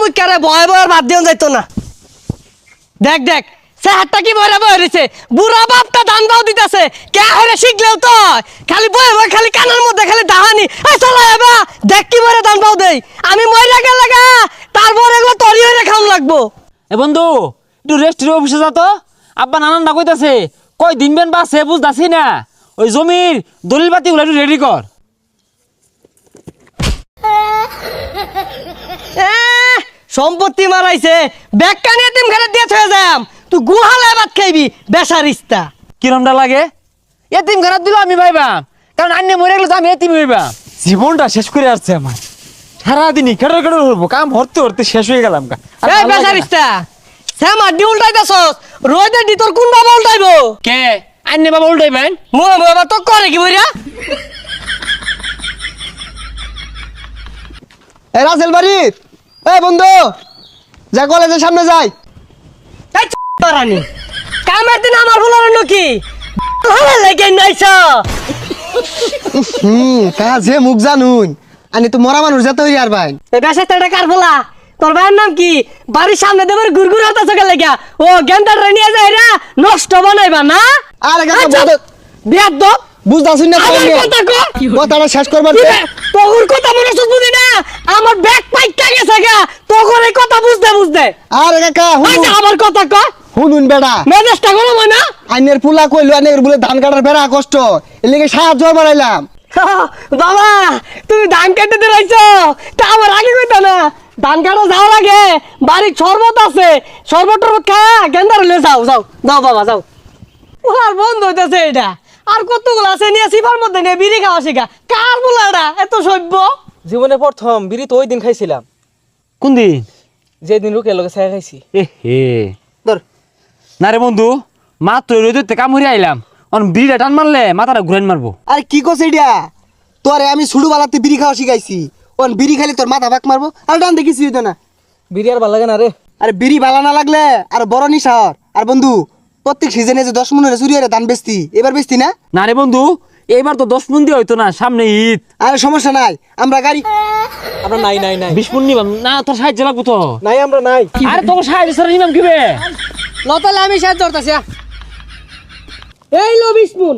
মুখারে ভয় ভয় বাদ দিও যাইতো না। দেখ দেখ সে হাতটা কি বইরা বই রয়েছে, বুড়া বাপটা ধান বাও দিতেছে, কে হরে শিখলেও তো খালি বই বই খালি কানের মধ্যে খালি দাহানি। এই চলা এবা দেখ কি বইরা ধান বাও দেই, আমি মইরা গেলে গা তারপর এগুলো তরি হইরে খাম লাগবো। এ বন্ধু একটু রেস্টের অফিসে যা তো, আব্বা নানানটা কইতাছে কয় দিন বেন বাসে বুঝতাছি না, ওই জমির দলিল পাতি গুলো একটু রেডি কর। সম্পত্তি মারাইছে ব্যাগ কানি এতিম ঘরে দিয়ে থয়ে যাম, তুই গুহালে ভাত খাইবি বেসারিস্তা। কিরমটা লাগে? এতিম খারাপ দিল আমি ভাইবাম, কারণ আন্নে মরে গেলে তো আমি এতিম হইবাম। জীবনটা শেষ করে আসছে আমার, সারাদিনই কেটে কেটে করবো, কাম হরতে হরতে শেষ হয়ে গেলাম। এই বেসারিস্তা শ্যামা ডি উল্টাইতাছস, রোদে ডি তোর কোন বাবা উল্টাইবো? কে আন্নে বাবা উল্টাইবেন? মোর বাবা তো করে কি বইরা? এ রাসেল বাড়ির এ বন্ধু যা কলেজের সামনে যাই। এই বারানি কামের দিন আমার ভুলার কি ভালো লাগে নাইছা। কাজে মুখ জানুন, আনি তো মরা মানুষ যেতে হই আর ভাই। এই বেসারিস্তাটা কার বলা? তোর ভাইয়ের নাম কি? বাড়ির সামনে দেবার গুরগুর হতাছ কে লাগা ও গেন্দার নিয়ে যায় রা নষ্ট বানাইবা না? আরে বিয়াদ দ বুঝতাছিস না আমার কথা কো, কথাটা শেষ করবার তোর কথা মনে বুঝি না, আমার ব্যাগ পাইটা গেছে গা তোর এই কথা বুঝতে বুঝতে। আরে কাকা আচ্ছা আমার কথা কো, শুনুন বেড়া, মেজাজটা গরম হয় না? আইনের পুলা কইলো আইনের বলে ধান কাটার বেড়া কষ্ট, এর লেগে সাহায্য বাড়াইলাম। বাবা তুমি ধান কাটতে দিলাইছো, তা আমার আগে কইতা না। ধান কাটা যাওয়ার আগে বাড়ির শরবত আছে, শরবত টরবত খায়া গেন্দার হলে যাও যাও যাও বাবা যাও। ওর বন্ধ হইতেছে এটা, আর কতগুলো আছে নিয়ে সিফার মধ্যে নিয়ে বিড়ি খাওয়া শিখা। কার বলা এটা এত সভ্য? জীবনে প্রথম বিড়ি তো ওই দিন খাইছিলাম, কোন দিন? যেদিন রুকে লোকে ছায়া খাইছি। এ হে ধর না রে বন্ধু, মাত্র রোদতে কাম হরে আইলাম, অন বিড়িটা টান মারলে মাথাটা ঘুরান মারবো। আরে কি কস এটা? তোরে আমি ছুড়ু বালাতে বিড়ি খাওয়া শিখাইছি, ওন বিড়ি খাইলে তোর মাথা বাক মারবো। আর ডান দেখিস হইতো না, বিড়ি আর ভালো লাগে না রে। আরে বিড়ি ভালো না লাগলে আর বড় নিশার। আর বন্ধু প্রত্যেক সিজনে যে 10 মনের চুরি হরে ধান বেচতি, এবার বেচতি না? না রে বন্ধু, এইবার তো 10 মন দিয়ে হইতো না, সামনে ঈদ। আরে সমস্যা নাই, আমরা গাড়ি আমরা নাই নাই নাই 20 মন নিবাম না, তোর সাহায্য লাগবো তো। নাই আমরা নাই। আরে তোর সাহায্য ছাড়া নিবাম কিবে? লতালে আমি সাহায্য করতেছি। এই লো 20 মুন।